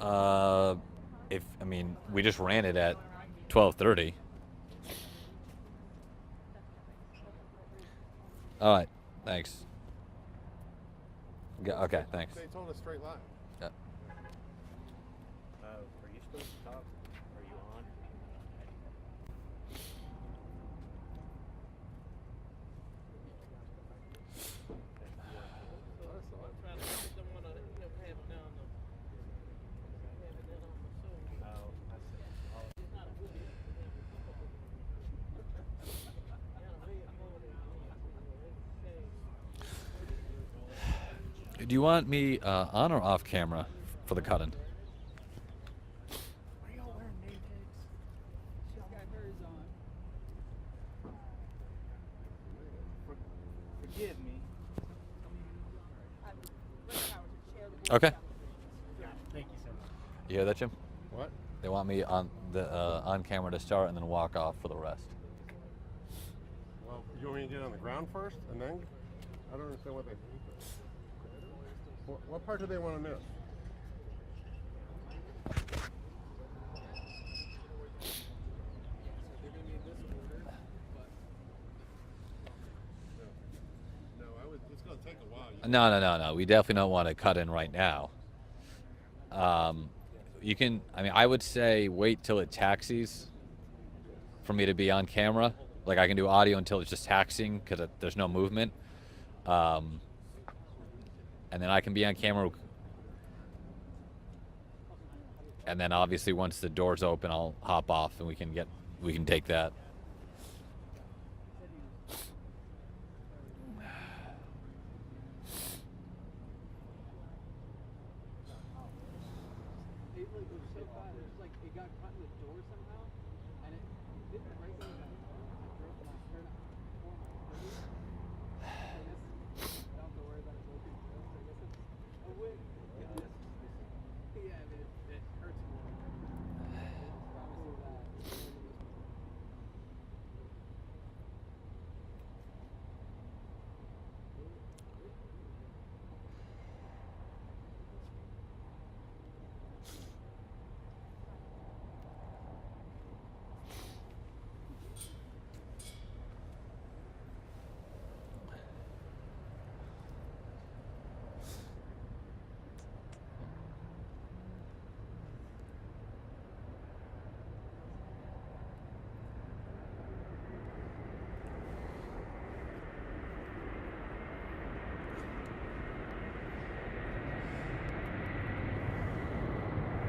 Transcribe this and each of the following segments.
Uh, I mean, we just ran it at 12:30. All right, thanks. Okay, thanks. They told us straight line. Yeah. Are you supposed to talk? Are you on? Do you want me on or off camera for the cut-in? Why are y'all wearing name tags? She's got hers on. Forgive me. Okay. Yeah, thank you so much. You hear that, Jim? What? They want me on camera to start and then walk off for the rest. Well, you want me to get on the ground first and then? I don't understand what they. What part do they want to miss? No, it's going to take a while. No. We definitely don't want to cut in right now. You can, I mean, I would say wait till it taxis for me to be on camera. Like I can do audio until it's just taxiing because there's no movement. And then I can be on camera. And then obviously once the doors open, I'll hop off and we can take that.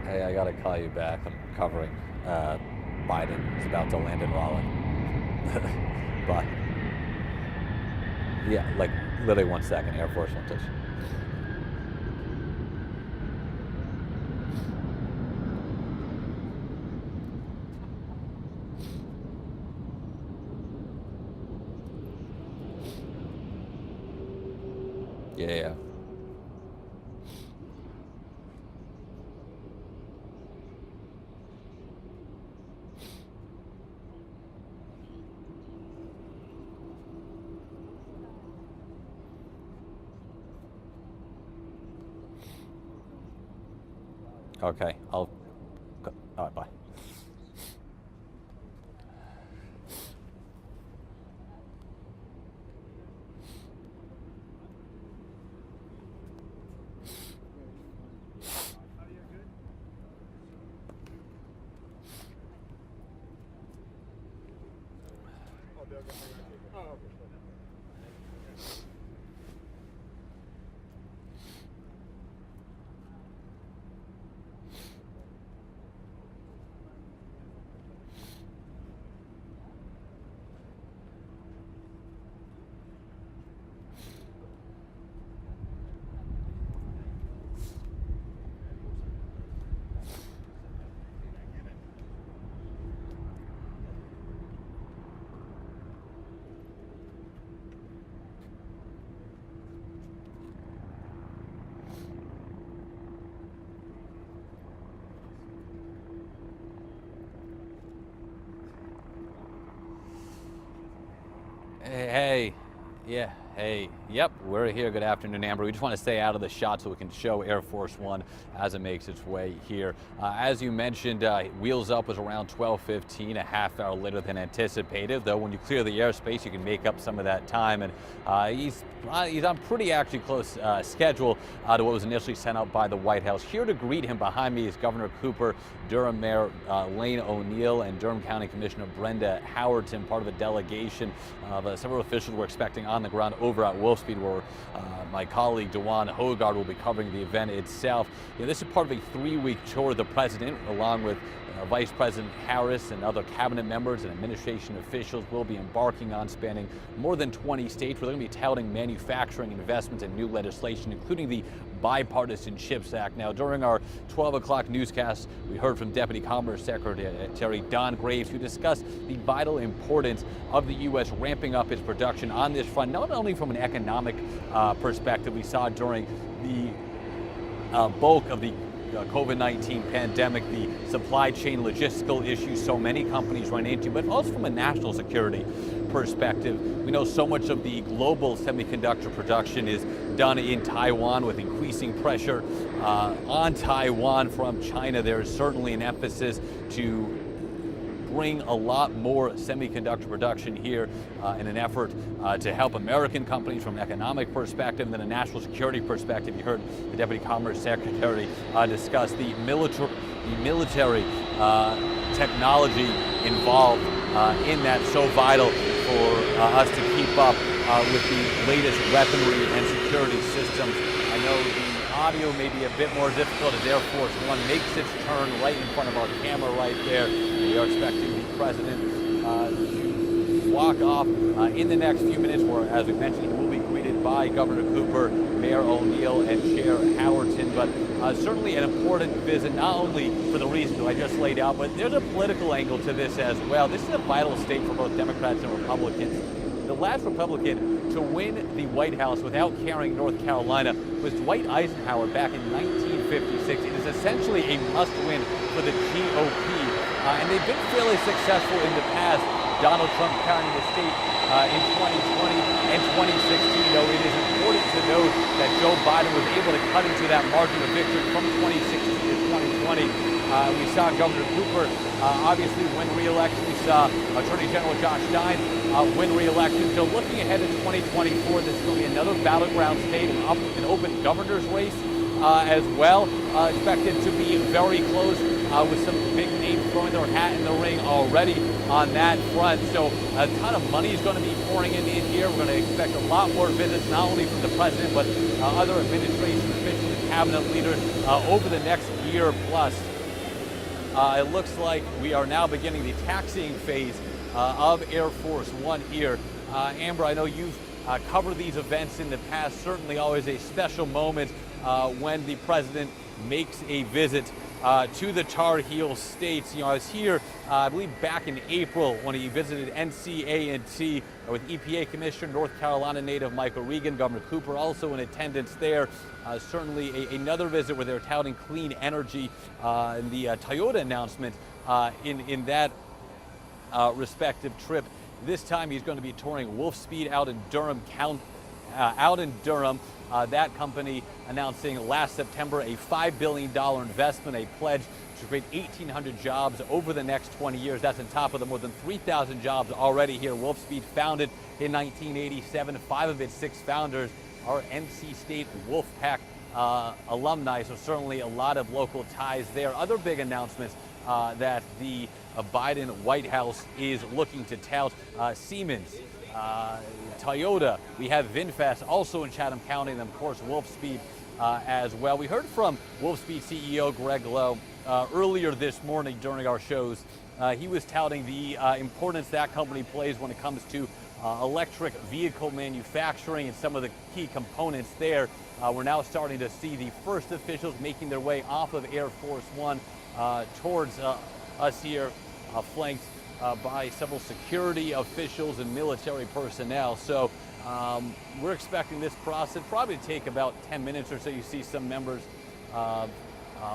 Hey, I gotta call you back. I'm covering Biden is about to land in Raleigh. Bye. Yeah, like literally 1 second. Air Force One touch. Yeah. Okay, all right, bye. Hey, yeah, hey, Yep, we're here. Good afternoon, Amber. We just want to stay out of the shot so we can show Air Force One as it makes its way here. As you mentioned, wheels up was around 12:15, a half hour later than anticipated. Though when you clear the airspace, you can make up some of that time, and he's on pretty actually close schedule to what was initially sent out by the White House. Here to greet him behind me is Governor Cooper, Durham Mayor Lane O'Neill, and Durham County Commissioner Brenda Howerton, part of a delegation of several officials we're expecting on the ground over at Wolfspeed, where my colleague Dewan Hogard will be covering the event itself. This is part of a 3-week tour. The president, along with Vice President Harris and other cabinet members and administration officials, will be embarking on, spanning more than 20 states, where they're going to be touting manufacturing investments and new legislation, including the Bipartisan CHIPS Act. Now, during our 12 o'clock newscast, we heard from Deputy Commerce Secretary Don Graves, who discussed the vital importance of the U.S. ramping up its production on this front, not only from an economic perspective. We saw during the bulk of the COVID-19 pandemic, the supply chain logistical issues so many companies run into, but also from a national security perspective. We know so much of the global semiconductor production is done in Taiwan, with increasing pressure on Taiwan from China. There is certainly an emphasis to bring a lot more semiconductor production here in an effort to help American companies from an economic perspective, and then a national security perspective. You heard the Deputy Commerce Secretary discuss the military technology involved in that, so vital for us to keep up with the latest weaponry and security systems. I know the audio may be a bit more difficult as Air Force One makes its turn right in front of our camera right there. We are expecting the president to walk off in the next few minutes, where, as we mentioned, he will be greeted by Governor Cooper, Mayor O'Neill, and Chair Howerton. But certainly an important visit, not only for the reasons I just laid out, but there's a political angle to this as well. This is a vital state for both Democrats and Republicans. The last Republican to win the White House without carrying North Carolina was Dwight Eisenhower back in 1956. It is essentially a must-win for the GOP, and they've been fairly successful in the past. Donald Trump carrying the state in 2020 and 2016, though it is important to note that Joe Biden was able to cut into that margin of victory from 2016 to 2020. We saw Governor Cooper obviously win re-election. We saw Attorney General Josh Stein win re-election. So looking ahead to 2024, this is going to be another battleground state, an open governor's race as well. Expected to be very close, with some big names throwing their hat in the ring already on that front. So a ton of money is going to be pouring in here. We're going to expect a lot more visits, not only from the president, but other administration officials and cabinet leaders over the next year plus. It looks like we are now beginning the taxiing phase of Air Force One here. Amber, I know you've covered these events in the past. Certainly always a special moment when the president makes a visit to the Tar Heel states. I was here, I believe, back in April when he visited NCA&T with EPA Commissioner, North Carolina native Michael Regan. Governor Cooper also in attendance there. Certainly another visit where they're touting clean energy, and the Toyota announcement in that respective trip. This time he's going to be touring Wolfspeed out in Durham that company announcing last September a $5 billion investment, a pledge to create 1,800 jobs over the next 20 years. That's on top of the more than 3,000 jobs already here. Wolfspeed, founded in 1987. 5 of its 6 founders are NC State Wolfpack alumni, so certainly a lot of local ties there. Other big announcements that the Biden White House is looking to tout: Siemens, Toyota, we have VinFast also in Chatham County, and of course Wolfspeed as well. We heard from Wolfspeed CEO Greg Lowe earlier this morning during our shows. He was touting the importance that company plays when it comes to electric vehicle manufacturing and some of the key components there. We're now starting to see the first officials making their way off of Air Force One towards us here, flanked by several security officials and military personnel. So we're expecting this process probably to take about 10 minutes or so. You see some members,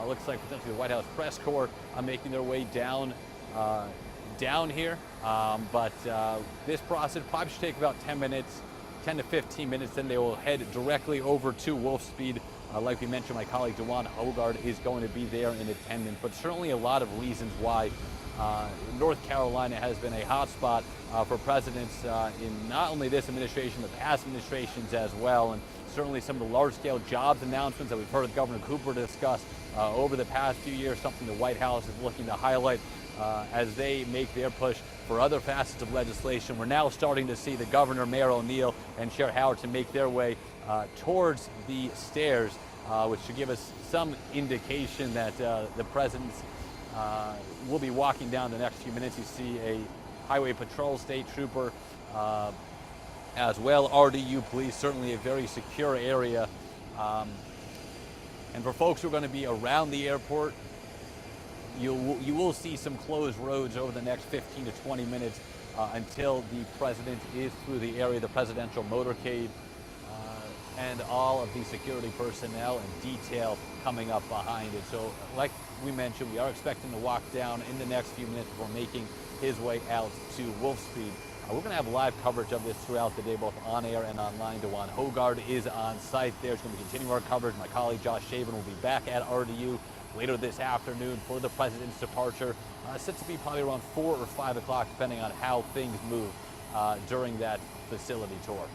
looks like potentially the White House press corps, making their way down here. But this process probably should take about 10 minutes 10 to 15 minutes, then they will head directly over to Wolfspeed. Like we mentioned, my colleague Dewan Hogard is going to be there in attendance, but certainly a lot of reasons why North Carolina has been a hotspot for presidents in not only this administration, but past administrations as well. And certainly some of the large-scale jobs announcements that we've heard Governor Cooper discuss over the past few years, something the White House is looking to highlight as they make their push for other facets of legislation. We're now starting to see the governor, Mayor O'Neill, and Chair Howerton make their way towards the stairs, which should give us some indication that the president's will be walking down the next few minutes. You see a Highway Patrol State Trooper as well, RDU police, certainly a very secure area. And for folks who are going to be around the airport, you will see some closed roads over the next 15 to 20 minutes until the president is through the area, the presidential motorcade, and all of the security personnel and detail coming up behind it. So like we mentioned, we are expecting to walk down in the next few minutes before making his way out to Wolfspeed. We're going to have live coverage of this throughout the day, both on air and online. Dewan Hogard is on site there. He's going to be continuing our coverage. My colleague Josh Shaven will be back at RDU later this afternoon for the president's departure. Set to be probably around 4 or 5 o'clock, depending on how things move during that facility tour.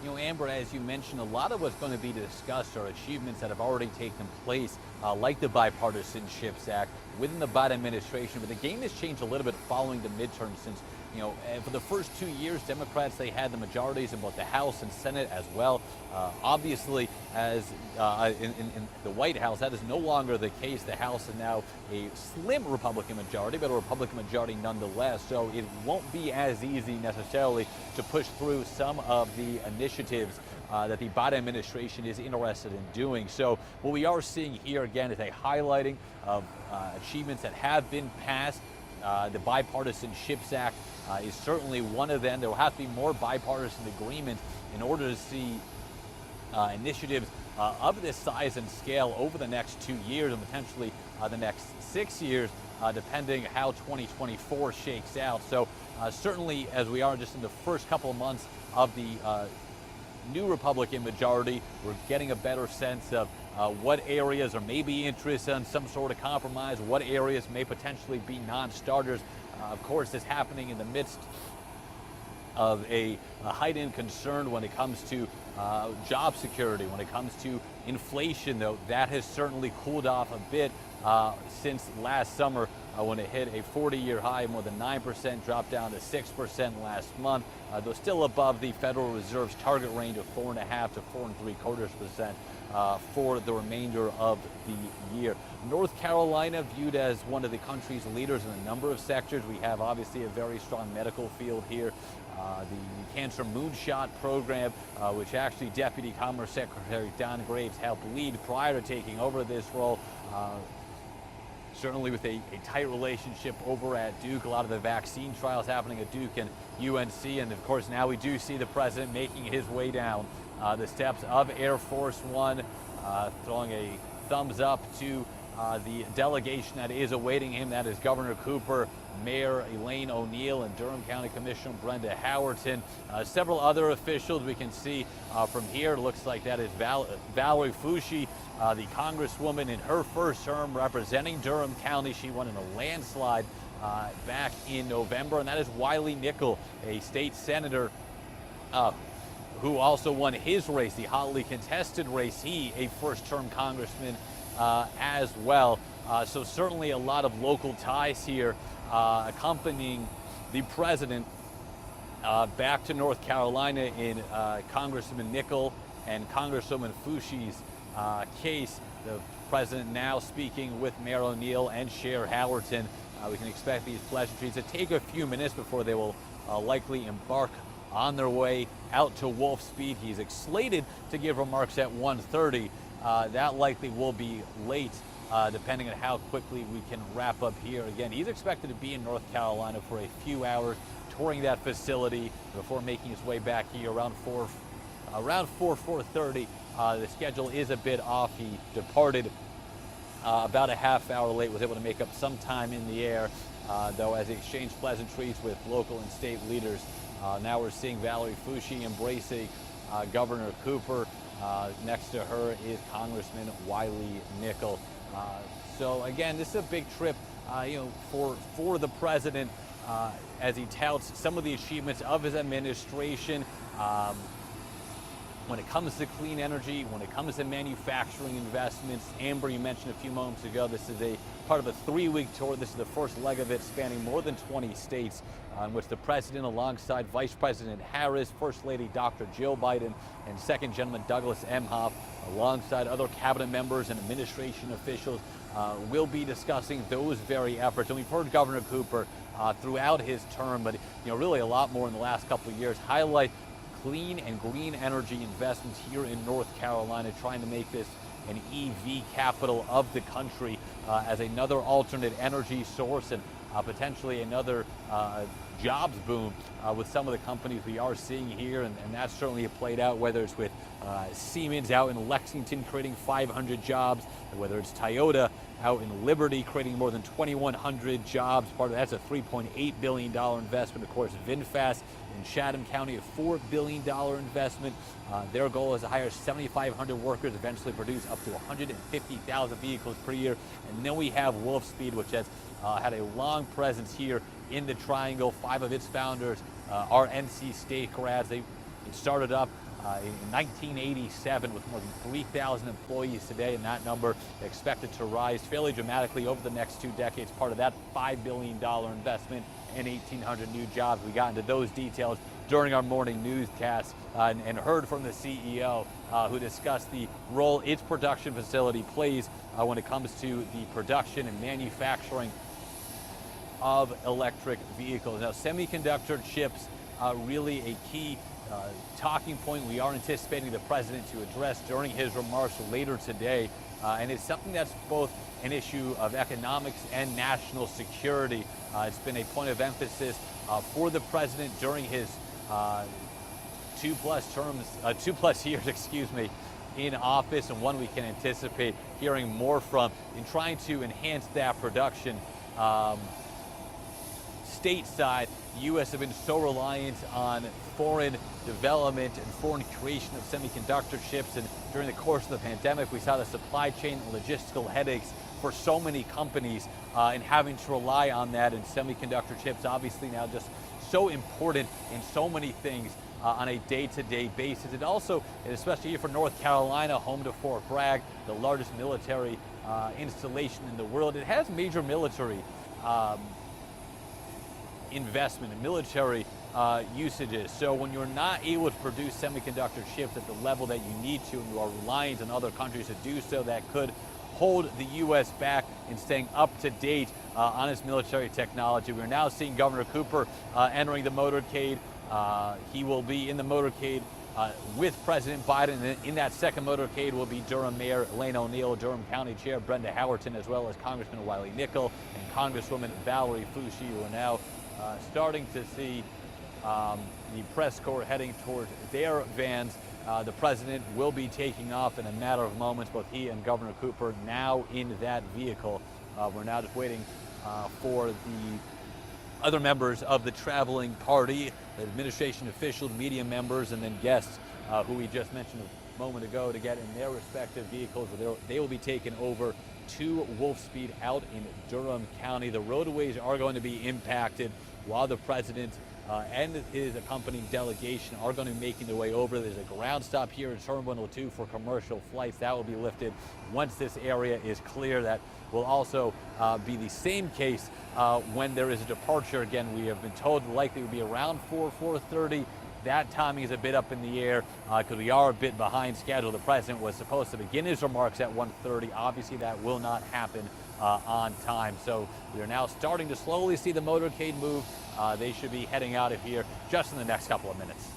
Amber, as you mentioned, a lot of what's going to be discussed are achievements that have already taken place, like the Bipartisan CHIPS Act within the Biden administration. But the game has changed a little bit following the midterms since, for the first 2 years, Democrats, they had the majorities in both the House and Senate as well. Obviously, as in the White House, that is no longer the case. The House is now a slim Republican majority, but a Republican majority nonetheless. So it won't be as easy necessarily to push through some of the initiatives that the Biden administration is interested in doing. So what we are seeing here again is a highlighting of achievements that have been passed. The Bipartisan CHIPS Act is certainly one of them. There will have to be more bipartisan agreement in order to see initiatives of this size and scale over the next 2 years and potentially the next 6 years, depending how 2024 shakes out. So certainly, as we are just in the first couple of months of the new Republican majority, we're getting a better sense of what areas are maybe interested in some sort of compromise, what areas may potentially be non-starters. Of course, this happening in the midst of a heightened concern when it comes to job security, when it comes to inflation, though that has certainly cooled off a bit since last summer when it hit a 40-year high, more than 9%, dropped down to 6% last month, though still above the Federal Reserve's target range of 4.5 to 4.75% for the remainder of the year. North Carolina, viewed as one of the country's leaders in a number of sectors. We have obviously a very strong medical field here. The Cancer Moonshot program, which actually Deputy Commerce Secretary Don Graves helped lead prior to taking over this role. Certainly with a tight relationship over at Duke, a lot of the vaccine trials happening at Duke and UNC, and of course now we do see the president making his way down the steps of Air Force One, throwing a thumbs up to the delegation that is awaiting him. That is Governor Cooper, Mayor Elaine O'Neill, and Durham County Commissioner Brenda Howerton. Several other officials we can see from here. It looks like that is Valerie Foushee, the congresswoman in her first term representing Durham County. She won in a landslide back in November. And that is Wiley Nickel, a state senator who also won his race, the hotly contested race. He, a first-term congressman as well. So certainly a lot of local ties here accompanying the president back to North Carolina in Congressman Nickel and Congresswoman Foushee's case. The president now speaking with Mayor O'Neill and Chair Howerton. We can expect these pleasantries to take a few minutes before they will likely embark on their way out to Wolf Speed. He's slated to give remarks at 1:30. That likely will be late, depending on how quickly we can wrap up here. Again, he's expected to be in North Carolina for a few hours, touring that facility before making his way back here around 4:30. The schedule is a bit off. He departed about a half hour late, was able to make up some time in the air, though as he exchanged pleasantries with local and state leaders. Now we're seeing Valerie Foushee embracing Governor Cooper. Next to her is Congressman Wiley Nickel. So again, this is a big trip, for the president as he touts some of the achievements of his administration. When it comes to clean energy, when it comes to manufacturing investments, Amber, you mentioned a few moments ago, this is a part of a 3-week tour. This is the first leg of it, spanning more than 20 states, in which the president, alongside Vice President Harris, First Lady Dr. Jill Biden, and Second Gentleman Douglas Emhoff, alongside other cabinet members and administration officials, will be discussing those very efforts. And we've heard Governor Cooper throughout his term, but really a lot more in the last couple of years, highlight clean and green energy investments here in North Carolina, trying to make this an EV capital of the country as another alternate energy source and potentially another jobs boom with some of the companies we are seeing here, and that's certainly played out, whether it's with Siemens out in Lexington creating 500 jobs, whether it's Toyota out in Liberty creating more than 2,100 jobs. Part of that's a $3.8 billion investment. Of course, VinFast in Chatham County, a $4 billion investment. Their goal is to hire 7,500 workers, eventually produce up to 150,000 vehicles per year. And then we have Wolf Speed, which has had a long presence here in the Triangle. 5 of its founders are NC State grads. They It started up in 1987 with more than 3,000 employees today, and that number expected to rise fairly dramatically over the next 2 decades. Part of that $5 billion investment and 1,800 new jobs. We got into those details during our morning newscast and heard from the CEO who discussed the role its production facility plays when it comes to the production and manufacturing of electric vehicles. Now, semiconductor chips really a key talking point we are anticipating the president to address during his remarks later today. And it's something that's both an issue of economics and national security. It's been a point of emphasis for the president during his 2+ years, in office, and one we can anticipate hearing more from in trying to enhance that production. Stateside, the U.S. have been so reliant on foreign development and foreign creation of semiconductor chips, and during the course of the pandemic, we saw the supply chain and logistical headaches for so many companies and having to rely on that, and semiconductor chips obviously now just so important in so many things on a day-to-day basis. And also, and especially here for North Carolina, home to Fort Bragg, the largest military installation in the world, it has major military investment and military usages. So when you're not able to produce semiconductor chips at the level that you need to, and you are reliant on other countries to do so, that could hold the U.S. back in staying up to date on its military technology. We're now seeing Governor Cooper entering the motorcade. He will be in the motorcade with President Biden. And in that second motorcade will be Durham Mayor Elaine O'Neill, Durham County Chair Brenda Howerton, as well as Congressman Wiley Nickel and Congresswoman Valerie Foushee. We're now starting to see the press corps heading towards their vans. The president will be taking off in a matter of moments, both he and Governor Cooper now in that vehicle. We're now just waiting for the other members of the traveling party, the administration officials, media members, and then guests who we just mentioned a moment ago to get in their respective vehicles. They will be taken over to Wolfspeed out in Durham County. The roadways are going to be impacted while the president and his accompanying delegation are going to be making their way over. There's a ground stop here in Terminal 2 for commercial flights. That will be lifted once this area is clear. That will also be the same case when there is a departure. Again, we have been told likely will be around 4:30. That timing is a bit up in the air because we are a bit behind schedule. The president was supposed to begin his remarks at 1:30. Obviously, that will not happen on time. So we are now starting to slowly see the motorcade move. They should be heading out of here just in the next couple of minutes.